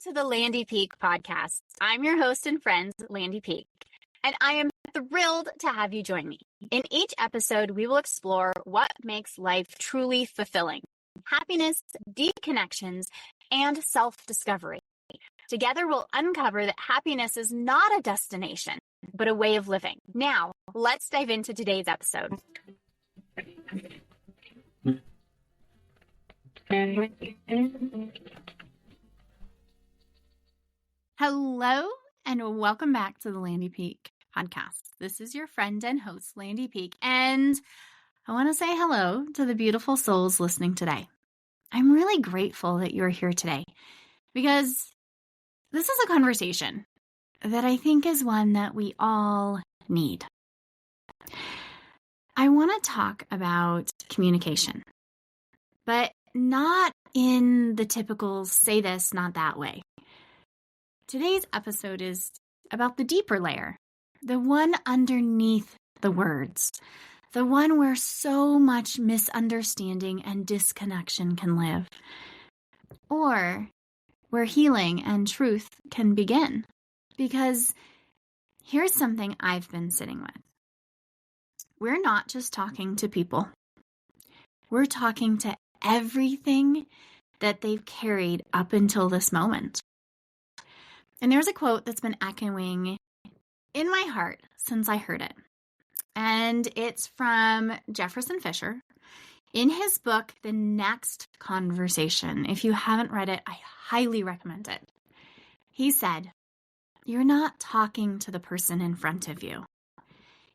to the Landy Peek podcast. I'm your host and friend, Landy Peek, and I am thrilled to have you join me. In each episode, we will explore what makes life truly fulfilling: happiness, deep connections, and self-discovery. Together, we'll uncover that happiness is not a destination, but a way of living. Now, let's dive into today's episode. Hello, and welcome back to the Landy Peek podcast. This is your friend and host, Landy Peek, and I want to say hello to the beautiful souls listening today. I'm really grateful that you're here today because this is a conversation that I think is one that we all need. I want to talk about communication, but not in the typical say this, not that way. Today's episode is about the deeper layer, the one underneath the words, the one where so much misunderstanding and disconnection can live, or where healing and truth can begin. Because here's something I've been sitting with. We're not just talking to people. We're talking to everything that they've carried up until this moment. And there's a quote that's been echoing in my heart since I heard it. And it's from Jefferson Fisher in his book, The Next Conversation. If you haven't read it, I highly recommend it. He said, "You're not talking to the person in front of you.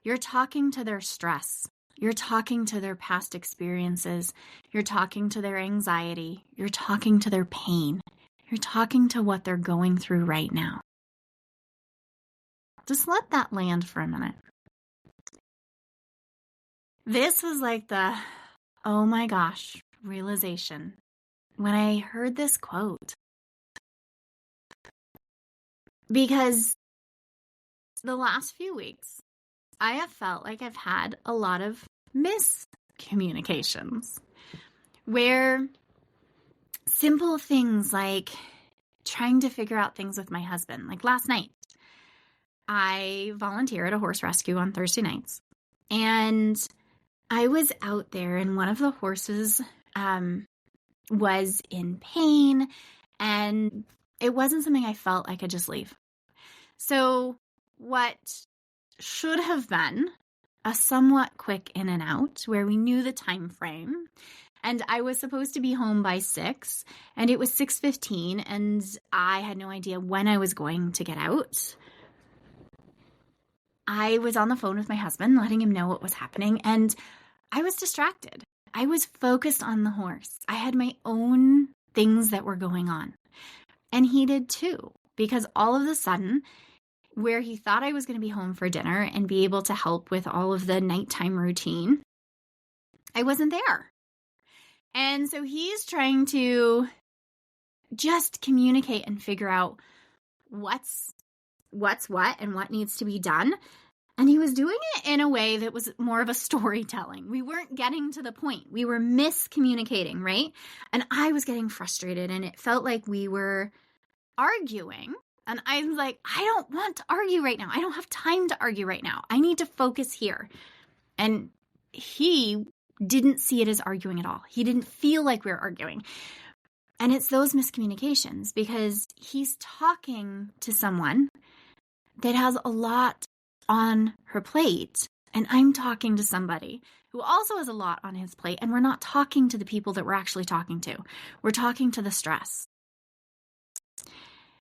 You're talking to their stress. You're talking to their past experiences. You're talking to their anxiety. You're talking to their pain. You're talking to what they're going through right now." Just let that land for a minute. This was like the, oh my gosh, realization when I heard this quote. Because the last few weeks, I have felt like I've had a lot of miscommunications where simple things like trying to figure out things with my husband. Like last night, I volunteer at a horse rescue on Thursday nights, and I was out there and one of the horses was in pain, and it wasn't something I felt I could just leave. So what should have been a somewhat quick in and out where we knew the time frame, and I was supposed to be home by 6, and it was 6:15, and I had no idea when I was going to get out. I was on the phone with my husband, letting him know what was happening, and I was distracted. I was focused on the horse. I had my own things that were going on, and he did too, because all of a sudden, where he thought I was going to be home for dinner and be able to help with all of the nighttime routine, I wasn't there. And so he's trying to just communicate and figure out what's what and what needs to be done. And he was doing it in a way that was more of a storytelling. We weren't getting to the point. We were miscommunicating, right? And I was getting frustrated, and it felt like we were arguing. And I was like, I don't want to argue right now. I don't have time to argue right now. I need to focus here. And he didn't see it as arguing at all. He didn't feel like we were arguing. And it's those miscommunications because he's talking to someone that has a lot on her plate. And I'm talking to somebody who also has a lot on his plate. And we're not talking to the people that we're actually talking to. We're talking to the stress.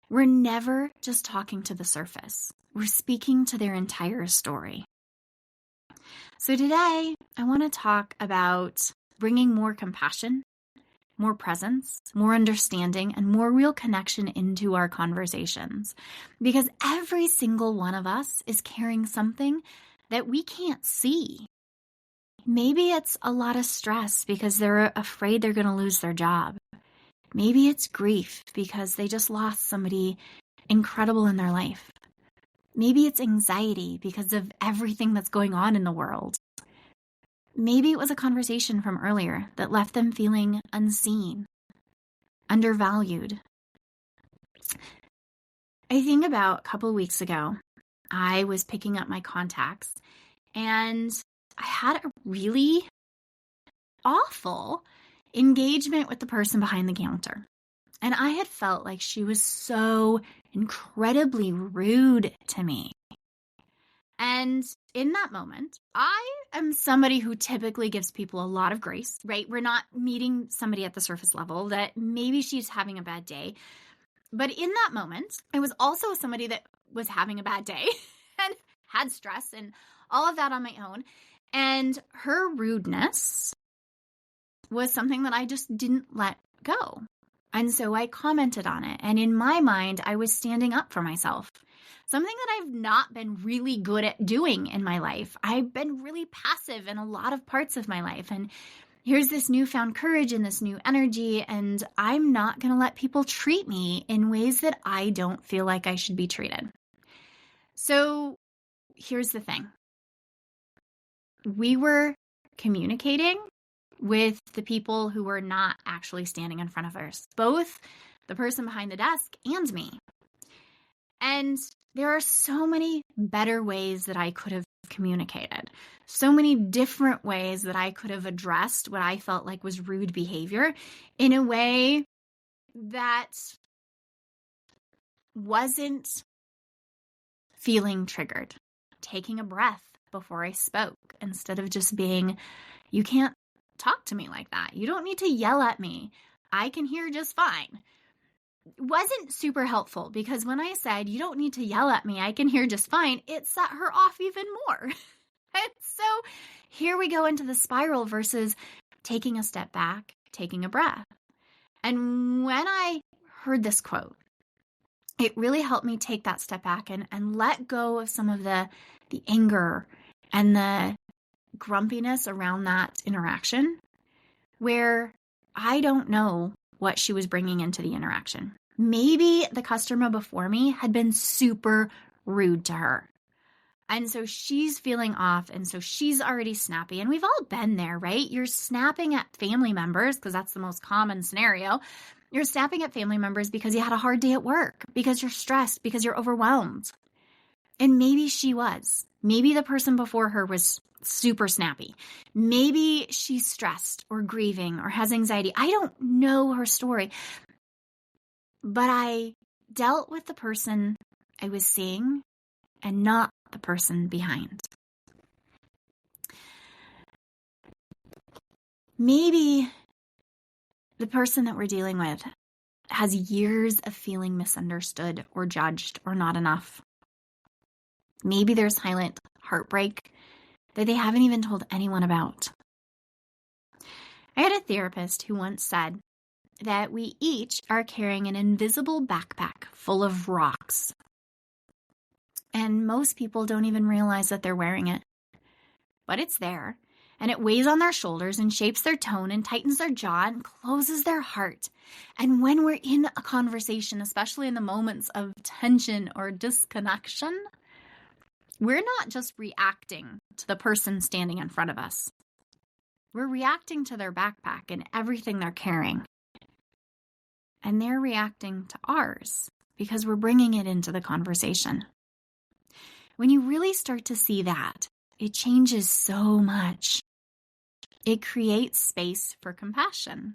We're never just talking to the surface. We're speaking to their entire story. So today, I want to talk about bringing more compassion, more presence, more understanding, and more real connection into our conversations. Because every single one of us is carrying something that we can't see. Maybe it's a lot of stress because they're afraid they're going to lose their job. Maybe it's grief because they just lost somebody incredible in their life. Maybe it's anxiety because of everything that's going on in the world. Maybe it was a conversation from earlier that left them feeling unseen, undervalued. I think about a couple of weeks ago, I was picking up my contacts and I had a really awful engagement with the person behind the counter. And I had felt like she was so incredibly rude to me. And in that moment, I am somebody who typically gives people a lot of grace, right? We're not meeting somebody at the surface level that maybe she's having a bad day. But in that moment, I was also somebody that was having a bad day and had stress and all of that on my own. And her rudeness was something that I just didn't let go. And so I commented on it. And in my mind, I was standing up for myself. Something that I've not been really good at doing in my life. I've been really passive in a lot of parts of my life. And here's this newfound courage and this new energy. And I'm not going to let people treat me in ways that I don't feel like I should be treated. So here's the thing. We were communicating with the people who were not actually standing in front of us, both the person behind the desk and me. And there are so many better ways that I could have communicated, so many different ways that I could have addressed what I felt like was rude behavior in a way that wasn't feeling triggered, taking a breath before I spoke instead of just being, you can't talk to me like that. You don't need to yell at me. I can hear just fine. It wasn't super helpful because when I said, you don't need to yell at me, I can hear just fine, it set her off even more. And so here we go into the spiral versus taking a step back, taking a breath. And when I heard this quote, it really helped me take that step back and let go of some of the anger and the grumpiness around that interaction, where I don't know what she was bringing into the interaction. Maybe the customer before me had been super rude to her. And so she's feeling off, and so she's already snappy. And we've all been there, right? You're snapping at family members, because that's the most common scenario. You're snapping at family members because you had a hard day at work, because you're stressed, because you're overwhelmed. And maybe she was. Maybe the person before her was super snappy. Maybe she's stressed or grieving or has anxiety. I don't know her story. But I dealt with the person I was seeing and not the person behind. Maybe the person that we're dealing with has years of feeling misunderstood or judged or not enough. Maybe there's silent heartbreak that they haven't even told anyone about. I had a therapist who once said that we each are carrying an invisible backpack full of rocks. And most people don't even realize that they're wearing it. But it's there, and it weighs on their shoulders and shapes their tone and tightens their jaw and closes their heart. And when we're in a conversation, especially in the moments of tension or disconnection, we're not just reacting to the person standing in front of us. We're reacting to their backpack and everything they're carrying. And they're reacting to ours because we're bringing it into the conversation. When you really start to see that, it changes so much. It creates space for compassion.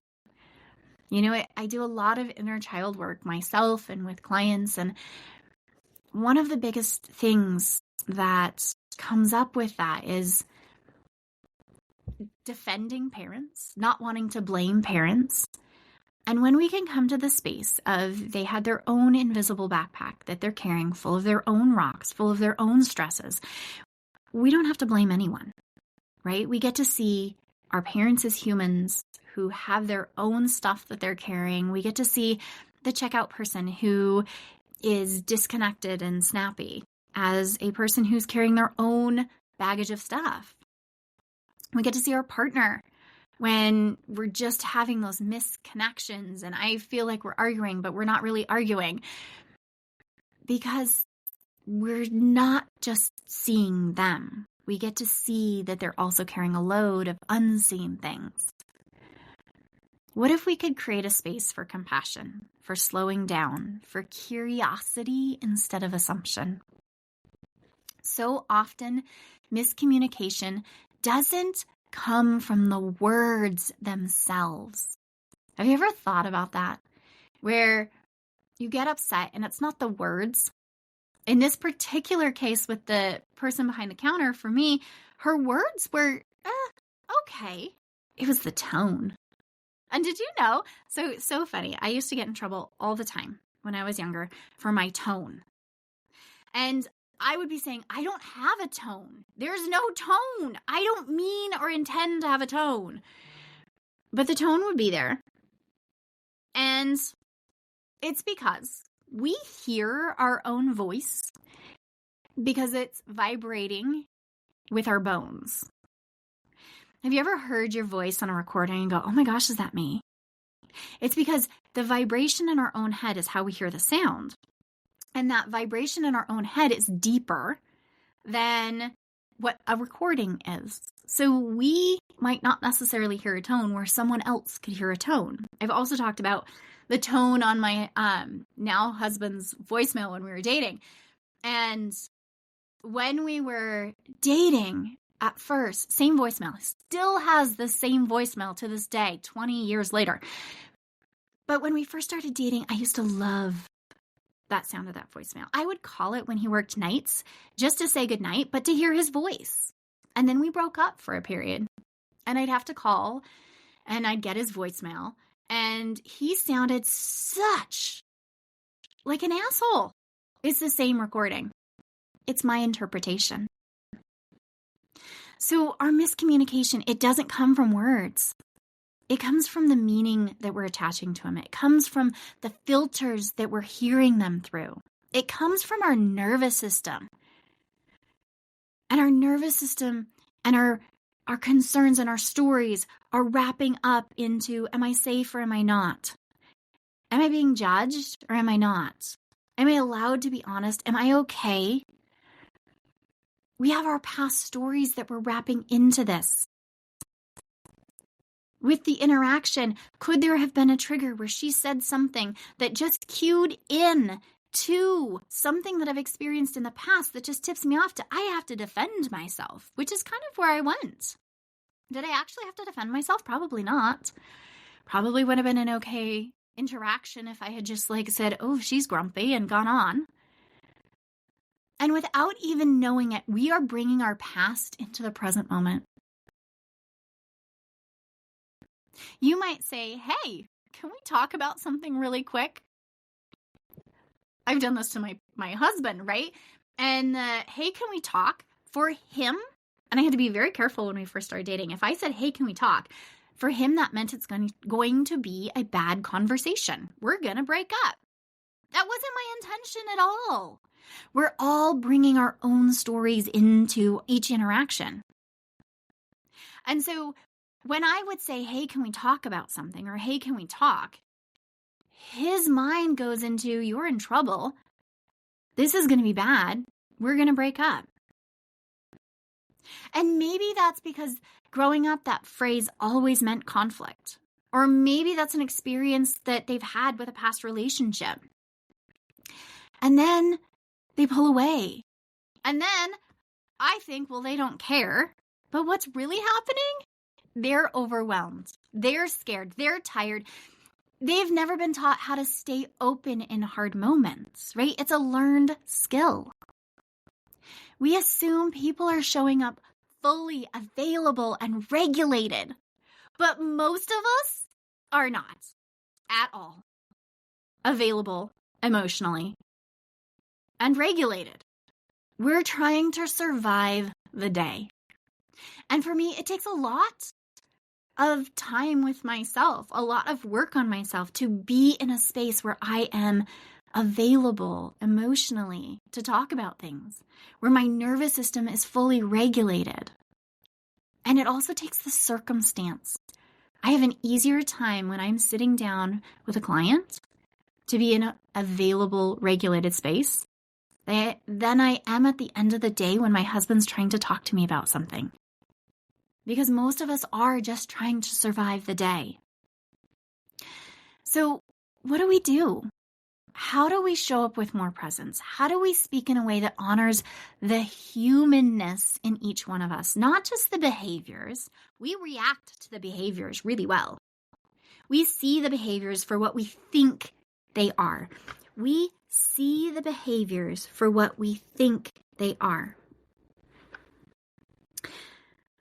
You know, I do a lot of inner child work myself and with clients, and one of the biggest things that comes up with that is defending parents, not wanting to blame parents. And when we can come to the space of they had their own invisible backpack that they're carrying full of their own rocks, full of their own stresses, we don't have to blame anyone, right? We get to see our parents as humans who have their own stuff that they're carrying. We get to see the checkout person who is disconnected and snappy as a person who's carrying their own baggage of stuff. We get to see our partner when we're just having those misconnections and I feel like we're arguing, but we're not really arguing because we're not just seeing them. We get to see that they're also carrying a load of unseen things. What if we could create a space for compassion for slowing down, for curiosity instead of assumption. So often, miscommunication doesn't come from the words themselves. Have you ever thought about that? Where you get upset and it's not the words. In this particular case with the person behind the counter, for me, her words were, okay. It was the tone. And did you know? So funny. I used to get in trouble all the time when I was younger for my tone. And I would be saying, I don't have a tone. There's no tone. I don't mean or intend to have a tone. But the tone would be there. And it's because we hear our own voice because it's vibrating with our bones. Have you ever heard your voice on a recording and go, oh my gosh, is that me? It's because the vibration in our own head is how we hear the sound. And that vibration in our own head is deeper than what a recording is. So we might not necessarily hear a tone where someone else could hear a tone. I've also talked about the tone on my now husband's voicemail when we were dating. And when we were dating at first, same voicemail, still has the same voicemail to this day, 20 years later. But when we first started dating, I used to love that sound of that voicemail. I would call it when he worked nights just to say goodnight, but to hear his voice. And then we broke up for a period. And I'd have to call and I'd get his voicemail. And he sounded such like an asshole. It's the same recording. It's my interpretation. So our miscommunication, it doesn't come from words. It comes from the meaning that we're attaching to them. It comes from the filters that we're hearing them through. It comes from our nervous system. And our nervous system and our concerns and our stories are wrapping up into, am I safe or am I not? Am I being judged or am I not? Am I allowed to be honest? Am I okay? We have our past stories that we're wrapping into this. With the interaction, could there have been a trigger where she said something that just cued in to something that I've experienced in the past that just tips me off to, I have to defend myself, which is kind of where I went. Did I actually have to defend myself? Probably not. Probably would have been an okay interaction if I had just said, oh, she's grumpy and gone on. And without even knowing it, we are bringing our past into the present moment. You might say, hey, can we talk about something really quick? I've done this to my husband, right? And hey, can we talk? For him, and I had to be very careful when we first started dating. If I said, hey, can we talk? For him, that meant it's going to be a bad conversation. We're going to break up. That wasn't my intention at all. We're all bringing our own stories into each interaction. And so when I would say, hey, can we talk about something? Or hey, can we talk? His mind goes into, you're in trouble. This is going to be bad. We're going to break up. And maybe that's because growing up, that phrase always meant conflict. Or maybe that's an experience that they've had with a past relationship. And then they pull away. And then I think, well, they don't care. But what's really happening? They're overwhelmed. They're scared. They're tired. They've never been taught how to stay open in hard moments, right? It's a learned skill. We assume people are showing up fully available and regulated, but most of us are not at all available emotionally and regulated. We're trying to survive the day. And for me, it takes a lot of time with myself, a lot of work on myself to be in a space where I am available emotionally to talk about things, where my nervous system is fully regulated. And it also takes the circumstance. I have an easier time when I'm sitting down with a client to be in an available, regulated space than I am at the end of the day when my husband's trying to talk to me about something. Because most of us are just trying to survive the day. So what do we do? How do we show up with more presence? How do we speak in a way that honors the humanness in each one of us, not just the behaviors? We react to the behaviors really well. We see the behaviors for what we think they are. We see the behaviors for what we think they are.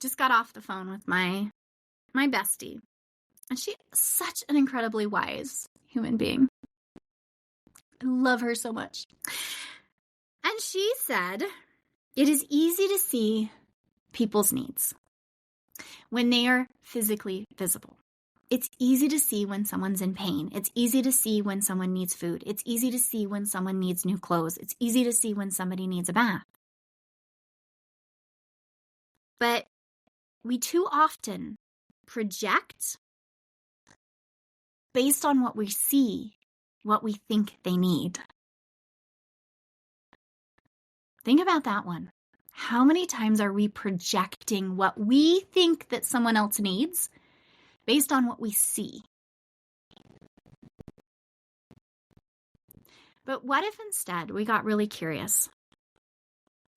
Just got off the phone with my bestie, and she's such an incredibly wise human being. I love her so much. And she said, it is easy to see people's needs when they are physically visible. It's easy to see when someone's in pain. It's easy to see when someone needs food. It's easy to see when someone needs new clothes. It's easy to see when somebody needs a bath. But we too often project based on what we see, what we think they need. Think about that one. How many times are we projecting what we think that someone else needs based on what we see? But what if instead we got really curious?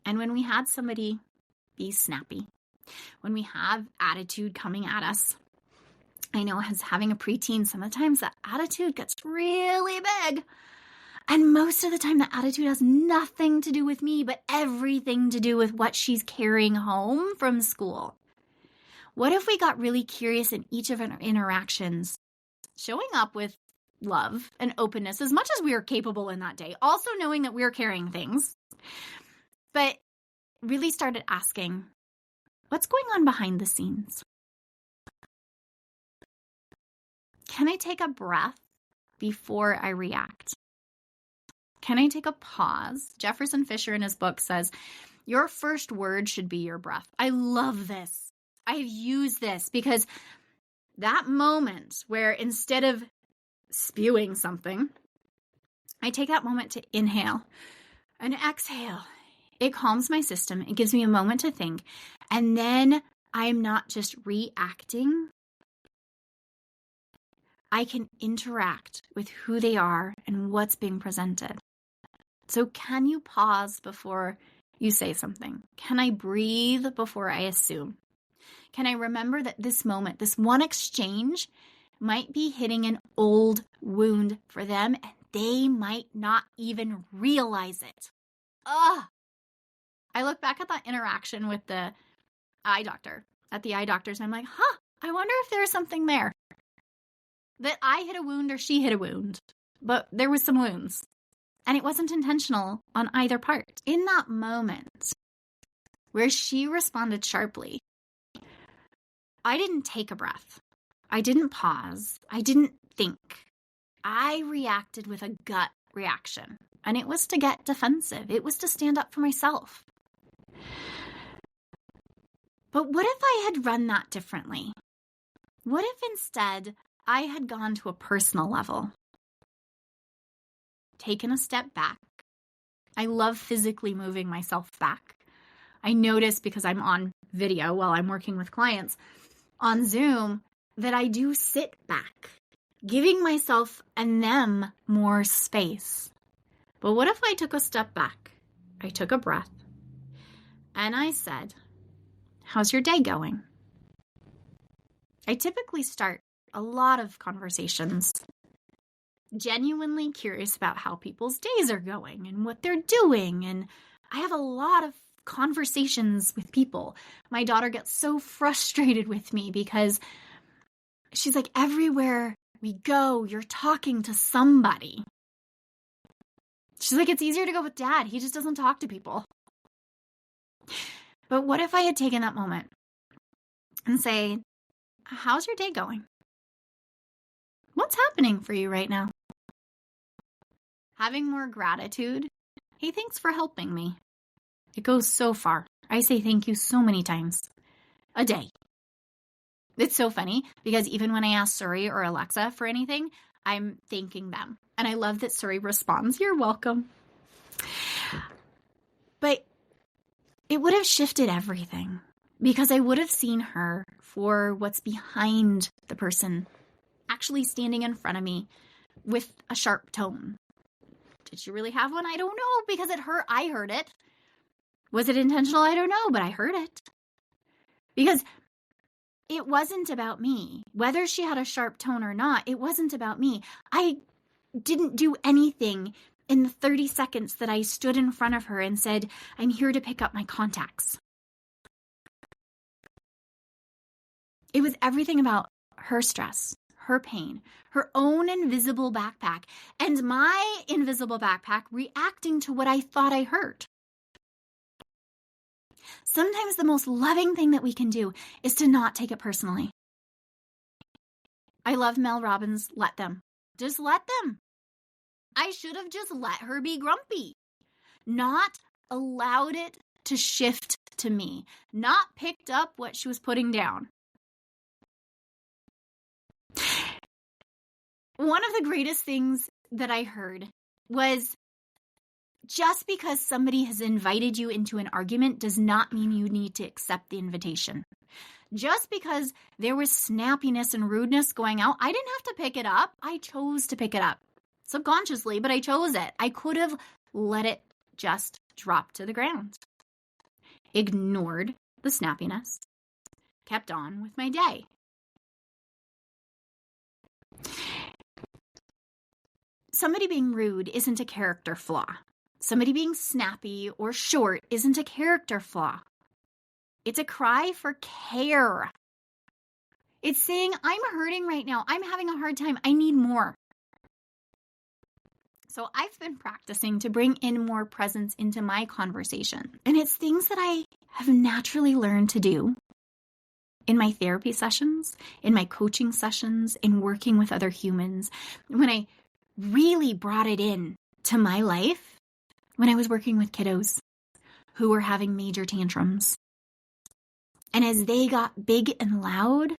And when we had somebody be snappy, when we have attitude coming at us, I know as having a preteen, sometimes that attitude gets really big. And most of the time, that attitude has nothing to do with me, but everything to do with what she's carrying home from school. What if we got really curious in each of our interactions, showing up with love and openness as much as we are capable in that day, also knowing that we're carrying things, but really started asking, what's going on behind the scenes? Can I take a breath before I react? Can I take a pause? Jefferson Fisher in his book says, your first word should be your breath. I love this. I've used this because that moment where instead of spewing something, I take that moment to inhale and exhale. It calms my system. It gives me a moment to think. And then I'm not just reacting. I can interact with who they are and what's being presented. So can you pause before you say something? Can I breathe before I assume? Can I remember that this moment, this one exchange might be hitting an old wound for them and they might not even realize it? Ugh! I look back at that interaction with the eye doctor, at the eye doctors, and I'm like, I wonder if there's something there. That I hit a wound or she hit a wound, but there was some wounds. And it wasn't intentional on either part. In that moment where she responded sharply, I didn't take a breath. I didn't pause. I didn't think. I reacted with a gut reaction. And it was to get defensive. It was to stand up for myself. But what if I had run that differently? What if instead I had gone to a personal level, taken a step back? I love physically moving myself back. I notice because I'm on video while I'm working with clients on Zoom that I do sit back, giving myself and them more space. But what if I took a step back? I took a breath and I said, how's your day going? I typically start a lot of conversations genuinely curious about how people's days are going and what they're doing. And I have a lot of conversations with people. My daughter gets so frustrated with me because she's like, everywhere we go, you're talking to somebody. She's like, it's easier to go with dad. He just doesn't talk to people. But what if I had taken that moment and say, how's your day going? What's happening for you right now? Having more gratitude. Hey, thanks for helping me. It goes so far. I say thank you so many times a day. It's so funny because even when I ask Suri or Alexa for anything, I'm thanking them. And I love that Suri responds, you're welcome. But it would have shifted everything because I would have seen her for what's behind the person actually standing in front of me, with a sharp tone. Did she really have one? I don't know, because it hurt. I heard it. Was it intentional? I don't know, but I heard it. Because it wasn't about me. Whether she had a sharp tone or not, it wasn't about me. I didn't do anything in the 30 seconds that I stood in front of her and said, I'm here to pick up my contacts. It was everything about her stress, her pain, her own invisible backpack, and my invisible backpack reacting to what I thought I heard. Sometimes the most loving thing that we can do is to not take it personally. I love Mel Robbins' let them. Just let them. I should have just let her be grumpy. Not allowed it to shift to me. Not picked up what she was putting down. One of the greatest things that I heard was, just because somebody has invited you into an argument does not mean you need to accept the invitation. Just because there was snappiness and rudeness going out, I didn't have to pick it up. I chose to pick it up subconsciously, but I chose it. I could have let it just drop to the ground. Ignored the snappiness. Kept on with my day. Somebody being rude isn't a character flaw. Somebody being snappy or short isn't a character flaw. It's a cry for care. It's saying, I'm hurting right now. I'm having a hard time. I need more. So I've been practicing to bring in more presence into my conversation. And it's things that I have naturally learned to do in my therapy sessions, in my coaching sessions, in working with other humans. When I really brought it in to my life, when I was working with kiddos who were having major tantrums. And as they got big and loud,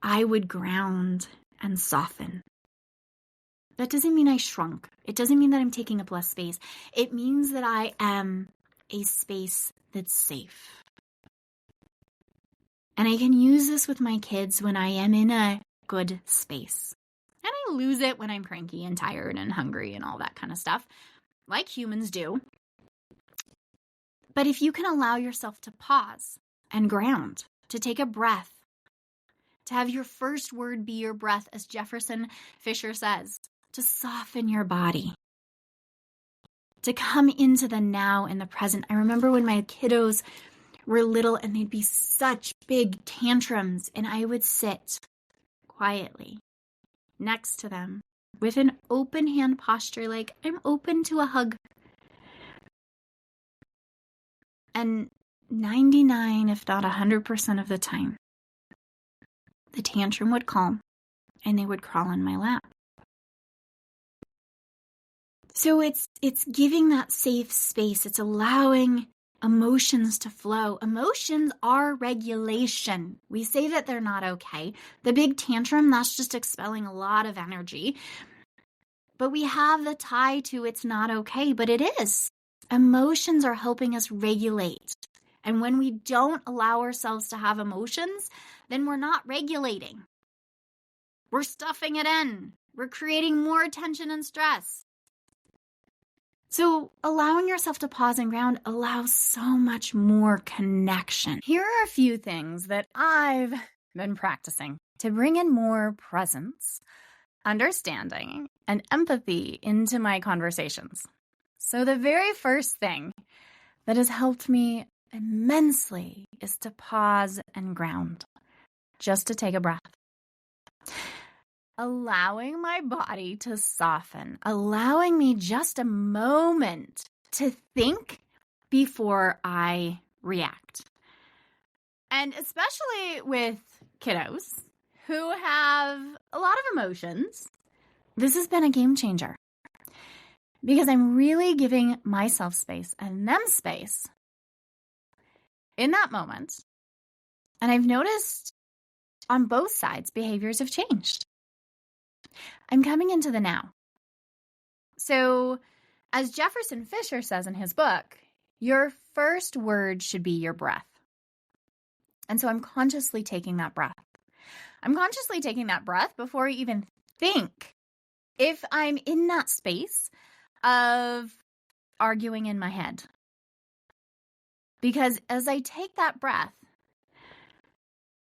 I would ground and soften. That doesn't mean I shrunk. It doesn't mean that I'm taking up less space. It means that I am a space that's safe. And I can use this with my kids when I am in a good space. And I lose it when I'm cranky and tired and hungry and all that kind of stuff, like humans do. But if you can allow yourself to pause and ground, to take a breath, to have your first word be your breath, as Jefferson Fisher says, to soften your body, to come into the now and the present. I remember when my kiddos were little and they'd be such big tantrums, and I would sit quietly next to them with an open hand posture, like I'm open to a hug. And 99, if not 100% of the time, the tantrum would calm and they would crawl in my lap. So it's giving that safe space. It's allowing emotions to flow. Emotions are regulation. We say that they're not okay. The big tantrum, that's just expelling a lot of energy. But we have the tie to it's not okay, but it is. Emotions are helping us regulate. And when we don't allow ourselves to have emotions, then we're not regulating. We're stuffing it in. We're creating more tension and stress. So allowing yourself to pause and ground allows so much more connection. Here are a few things that I've been practicing to bring in more presence, understanding, and empathy into my conversations. So the very first thing that has helped me immensely is to pause and ground, just to take a breath. Allowing my body to soften, allowing me just a moment to think before I react. And especially with kiddos who have a lot of emotions, this has been a game changer because I'm really giving myself space and them space in that moment. And I've noticed on both sides, behaviors have changed. I'm coming into the now. So, as Jefferson Fisher says in his book, your first word should be your breath. And so I'm consciously taking that breath. I'm consciously taking that breath before I even think if I'm in that space of arguing in my head. Because as I take that breath,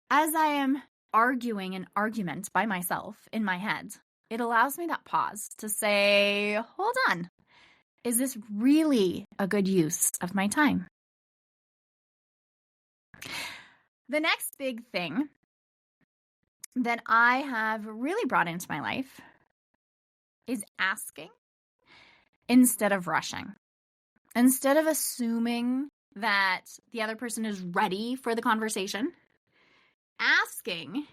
as I am arguing an argument by myself in my head, it allows me that pause to say, hold on, is this really a good use of my time? The next big thing that I have really brought into my life is asking instead of rushing. Instead of assuming that the other person is ready for the conversation, asking,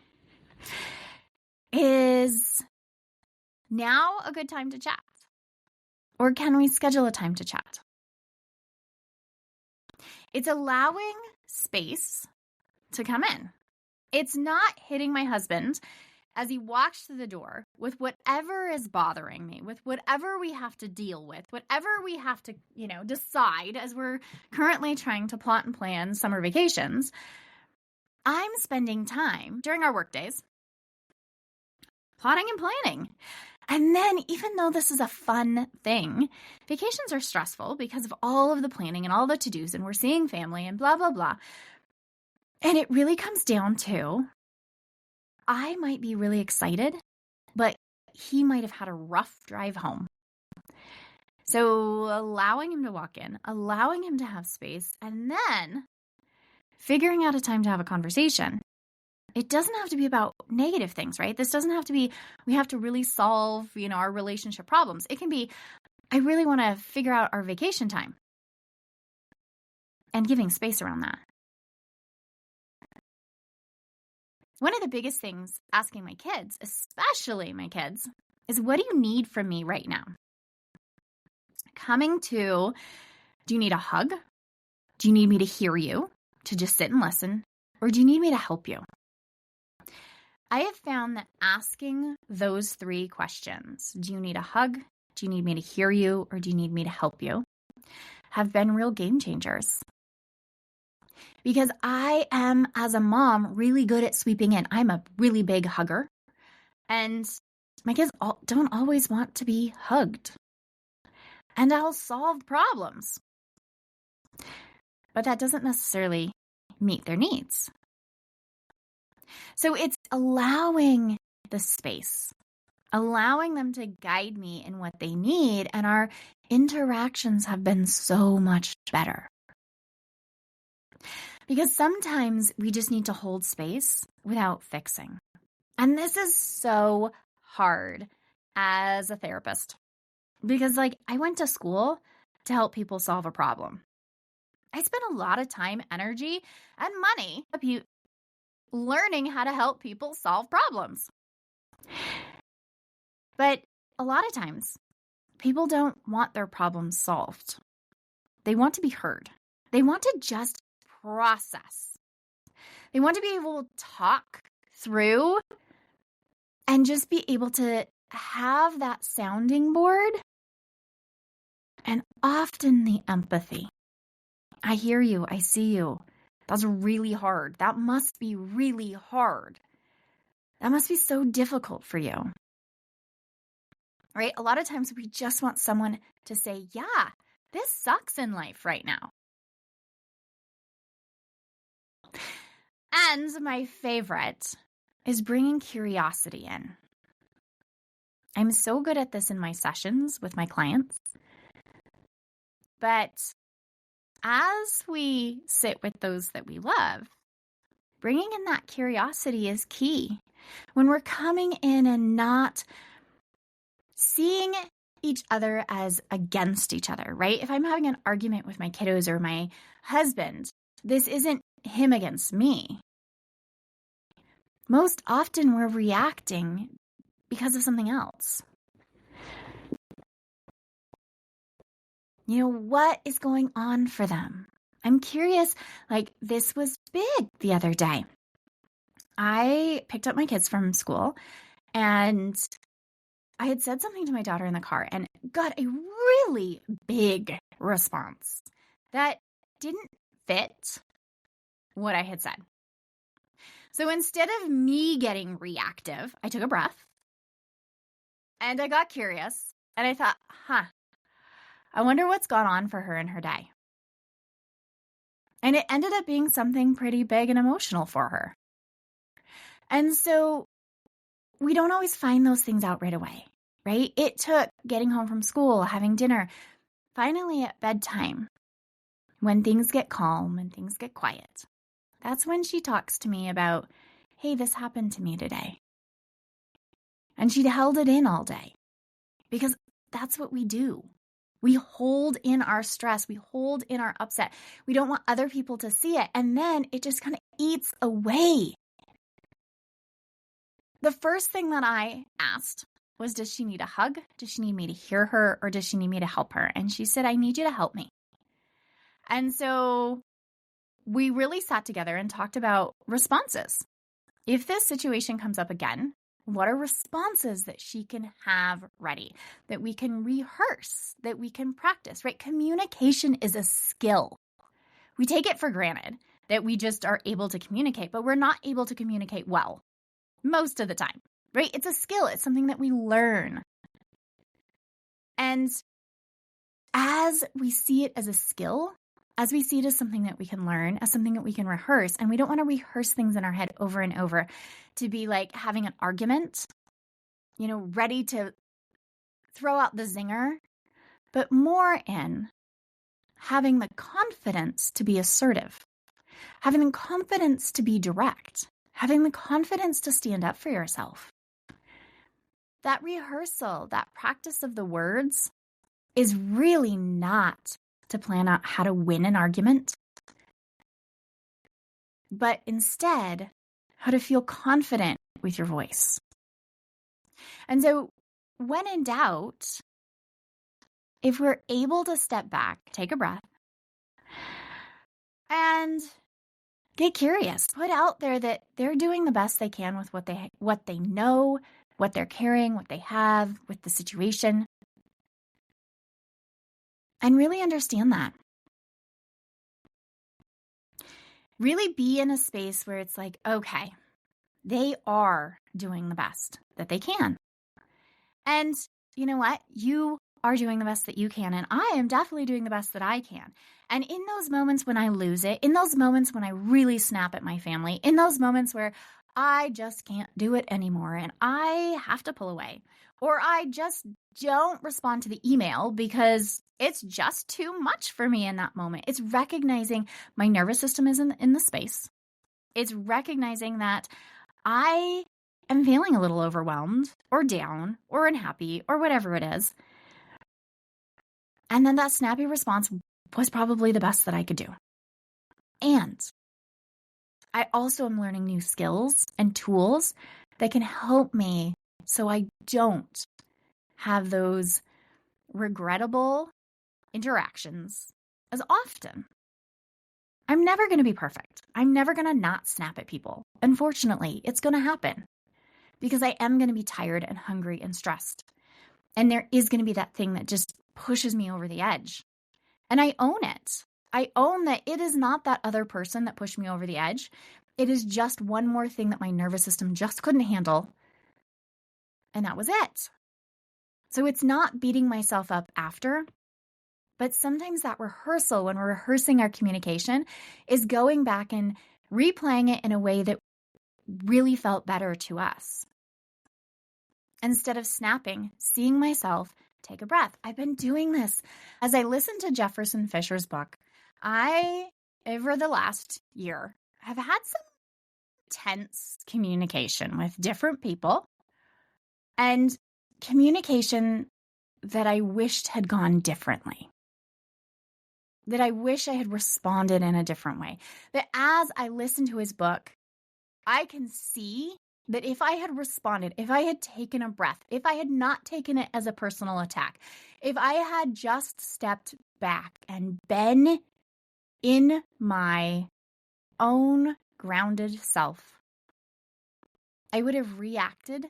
is now a good time to chat? Or can we schedule a time to chat? It's allowing space to come in. It's not hitting my husband as he walks through the door with whatever is bothering me, with whatever we have to deal with, whatever we have to, decide as we're currently trying to plot and plan summer vacations. I'm spending time during our work days plotting and planning. And then even though this is a fun thing, vacations are stressful because of all of the planning and all the to-dos, and we're seeing family and blah, blah, blah. And it really comes down to, I might be really excited, but he might have had a rough drive home. So allowing him to walk in, allowing him to have space, and then figuring out a time to have a conversation. It doesn't have to be about negative things, right? This doesn't have to be, we have to really solve, our relationship problems. It can be, I really want to figure out our vacation time and giving space around that. One of the biggest things asking my kids, especially my kids, is what do you need from me right now? Coming to, do you need a hug? Do you need me to hear you, to just sit and listen? Or do you need me to help you? I have found that asking those three questions, do you need a hug? Do you need me to hear you? Or do you need me to help you? Have been real game changers. Because I am, as a mom, really good at sweeping in. I'm a really big hugger. And my kids don't always want to be hugged. And I'll solve problems. But that doesn't necessarily meet their needs. So it's allowing the space, allowing them to guide me in what they need. And our interactions have been so much better. Because sometimes we just need to hold space without fixing. And this is so hard as a therapist. Because I went to school to help people solve a problem. I spent a lot of time, energy, and money learning how to help people solve problems. But a lot of times, people don't want their problems solved. They want to be heard. They want to just process. They want to be able to talk through and just be able to have that sounding board and often the empathy. I hear you. I see you. That's really hard. That must be really hard. That must be so difficult for you. Right? A lot of times we just want someone to say, yeah, this sucks in life right now. And my favorite is bringing curiosity in. I'm so good at this in my sessions with my clients. But as we sit with those that we love, bringing in that curiosity is key. When we're coming in and not seeing each other as against each other, right? If I'm having an argument with my kiddos or my husband, this isn't him against me. Most often we're reacting because of something else. What is going on for them? I'm curious, this was big the other day. I picked up my kids from school and I had said something to my daughter in the car and got a really big response that didn't fit what I had said. So instead of me getting reactive, I took a breath And I got curious and I thought, I wonder what's gone on for her in her day. And it ended up being something pretty big and emotional for her. And so we don't always find those things out right away, right? It took getting home from school, having dinner, finally at bedtime, when things get calm and things get quiet. That's when she talks to me about, hey, this happened to me today. And she'd held it in all day because that's what we do. We hold in our stress. We hold in our upset. We don't want other people to see it. And then it just kind of eats away. The first thing that I asked was, does she need a hug? Does she need me to hear her? Or does she need me to help her? And she said, I need you to help me. And so we really sat together and talked about responses. If this situation comes up again, what are responses that she can have ready, that we can rehearse, that we can practice, right? Communication is a skill. We take it for granted that we just are able to communicate, but we're not able to communicate well most of the time, right? It's a skill. It's something that we learn. And as we see it as a skill, as we see it as something that we can learn, as something that we can rehearse, and we don't want to rehearse things in our head over and over to be like having an argument, ready to throw out the zinger, but more in having the confidence to be assertive, having the confidence to be direct, having the confidence to stand up for yourself. That rehearsal, that practice of the words is really not to plan out how to win an argument, but instead how to feel confident with your voice. And so when in doubt, if we're able to step back, take a breath, and get curious, put out there that they're doing the best they can with what they know, what they're carrying, what they have with the situation, and really understand that. Really be in a space where it's like, okay, they are doing the best that they can. And you know what? You are doing the best that you can. And I am definitely doing the best that I can. And in those moments when I lose it, in those moments when I really snap at my family, in those moments where I just can't do it anymore and I have to pull away, or I just don't respond to the email because it's just too much for me in that moment. It's recognizing my nervous system isn't in the space. It's recognizing that I am feeling a little overwhelmed or down or unhappy or whatever it is. And then that snappy response was probably the best that I could do. And I also am learning new skills and tools that can help me so I don't have those regrettable interactions as often. I'm never going to be perfect. I'm never going to not snap at people. Unfortunately, it's going to happen because I am going to be tired and hungry and stressed. And there is going to be that thing that just pushes me over the edge. And I own it. I own that it is not that other person that pushed me over the edge. It is just one more thing that my nervous system just couldn't handle. And that was it. So it's not beating myself up after, but sometimes that rehearsal, when we're rehearsing our communication, is going back and replaying it in a way that really felt better to us. Instead of snapping, seeing myself take a breath. I've been doing this. As I listened to Jefferson Fisher's book, I, over the last year, have had some tense communication with different people and communication that I wished had gone differently. That I wish I had responded in a different way. That as I listened to his book, I can see that if I had responded, if I had taken a breath, if I had not taken it as a personal attack, if I had just stepped back and been in my own grounded self, I would have reacted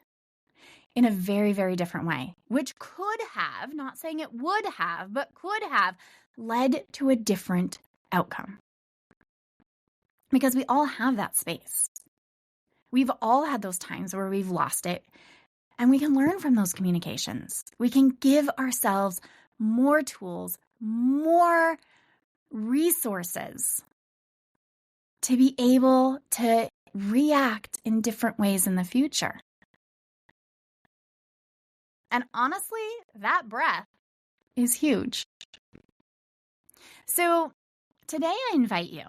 in a very, very different way, which could have, not saying it would have, but could have led to a different outcome. Because we all have that space. We've all had those times where we've lost it And we can learn from those communications. We can give ourselves more tools, more resources to be able to react in different ways in the future. And honestly, that breath is huge. So today I invite you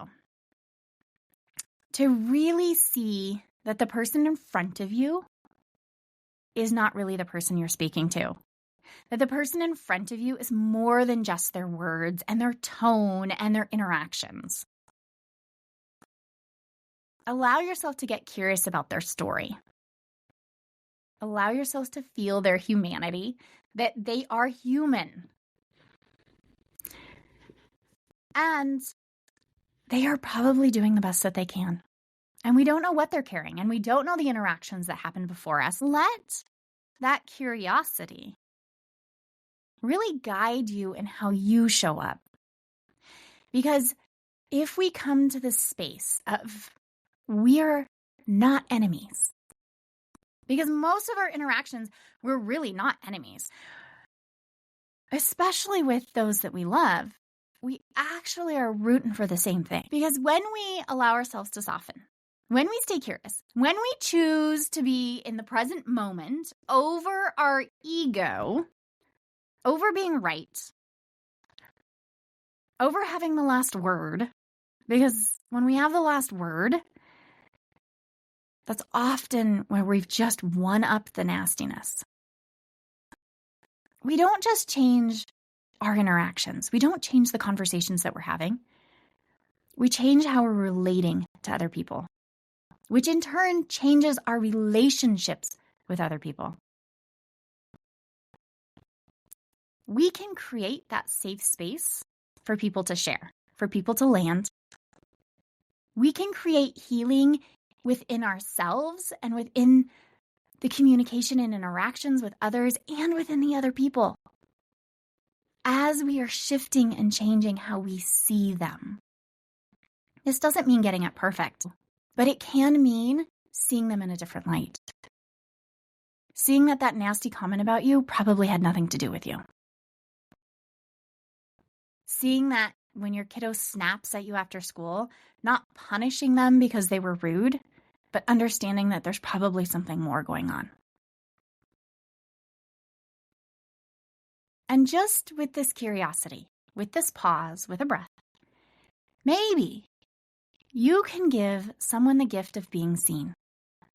to really see that the person in front of you is not really the person you're speaking to. That the person in front of you is more than just their words and their tone and their interactions. Allow yourself to get curious about their story. Allow yourselves to feel their humanity, that they are human. And they are probably doing the best that they can. And we don't know what they're carrying, and we don't know the interactions that happened before us. Let that curiosity really guide you in how you show up. Because if we come to this space of we're not enemies, because most of our interactions, we're really not enemies, especially with those that we love, we actually are rooting for the same thing. Because when we allow ourselves to soften, when we stay curious, when we choose to be in the present moment over our ego, over being right, over having the last word, because when we have the last word, that's often where we've just won up the nastiness. We don't just change our interactions. We don't change the conversations that we're having. We change how we're relating to other people, which in turn changes our relationships with other people. We can create that safe space for people to share, for people to land. We can create healing within ourselves and within the communication and interactions with others and within the other people as we are shifting and changing how we see them. This doesn't mean getting it perfect, but it can mean seeing them in a different light. Seeing that nasty comment about you probably had nothing to do with you. Seeing that when your kiddo snaps at you after school, not punishing them because they were rude, but understanding that there's probably something more going on. And just with this curiosity, with this pause, with a breath, maybe you can give someone the gift of being seen,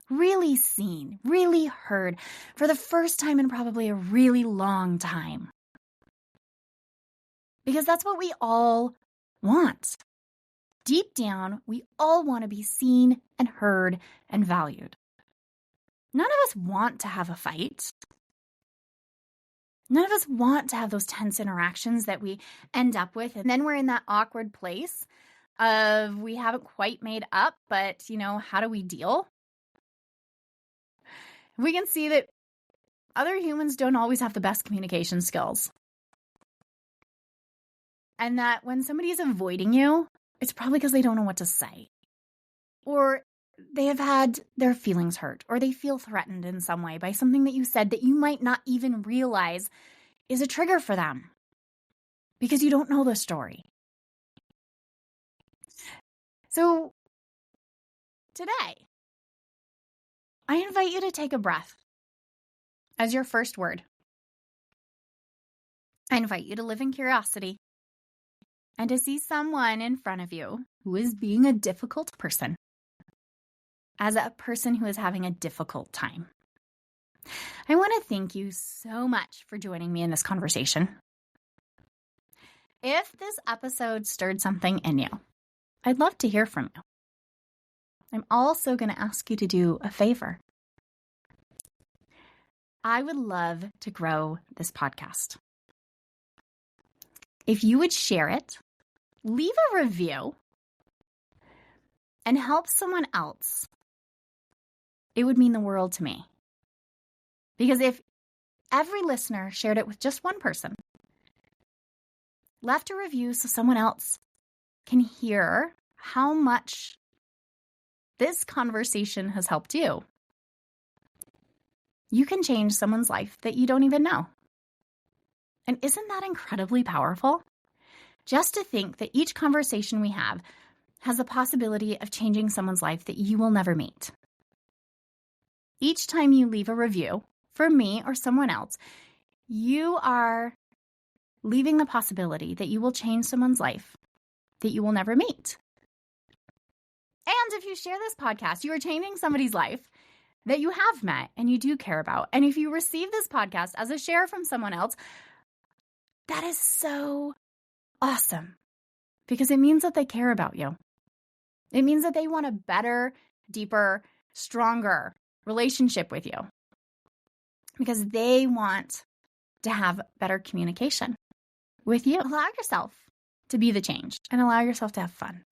really heard for the first time in probably a really long time. Because that's what we all want. Deep down, we all want to be seen and heard and valued. None of us want to have a fight. None of us want to have those tense interactions that we end up with. And then we're in that awkward place of we haven't quite made up, but, how do we deal? We can see that other humans don't always have the best communication skills. And that when somebody is avoiding you, it's probably because they don't know what to say. Or they have had their feelings hurt, or they feel threatened in some way by something that you said that you might not even realize is a trigger for them because you don't know the story. So today, I invite you to take a breath as your first word. I invite you to live in curiosity and to see someone in front of you who is being a difficult person as a person who is having a difficult time. I want to thank you so much for joining me in this conversation. If this episode stirred something in you, I'd love to hear from you. I'm also going to ask you to do a favor. I would love to grow this podcast. If you would share it, leave a review, and help someone else, it would mean the world to me. Because if every listener shared it with just one person, left a review so someone else can hear how much this conversation has helped you, you can change someone's life that you don't even know. And isn't that incredibly powerful? Just to think that each conversation we have has the possibility of changing someone's life that you will never meet. Each time you leave a review for me or someone else, you are leaving the possibility that you will change someone's life that you will never meet. And if you share this podcast, you are changing somebody's life that you have met and you do care about. And if you receive this podcast as a share from someone else, that is so awesome because it means that they care about you. It means that they want a better, deeper, stronger relationship with you because they want to have better communication with you. Allow yourself to be the change and allow yourself to have fun.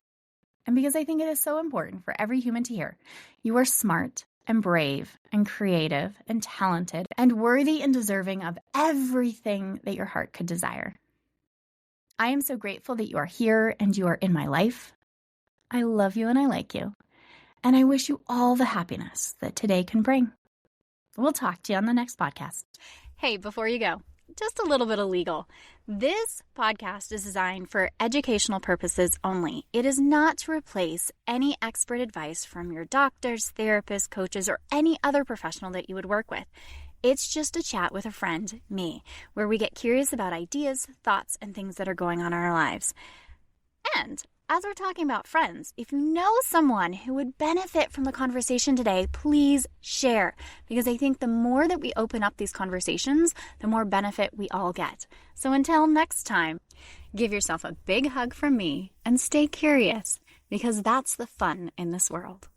And because I think it is so important for every human to hear, you are smart and brave and creative and talented and worthy and deserving of everything that your heart could desire. I am so grateful that you are here and you are in my life. I love you and I like you. And I wish you all the happiness that today can bring. We'll talk to you on the next podcast. Hey, before you go, just a little bit of legal. This podcast is designed for educational purposes only. It is not to replace any expert advice from your doctors, therapists, coaches, or any other professional that you would work with. It's just a chat with a friend, me, where we get curious about ideas, thoughts, and things that are going on in our lives. And as we're talking about friends, if you know someone who would benefit from the conversation today, please share. Because I think the more that we open up these conversations, the more benefit we all get. So until next time, give yourself a big hug from me and stay curious because that's the fun in this world.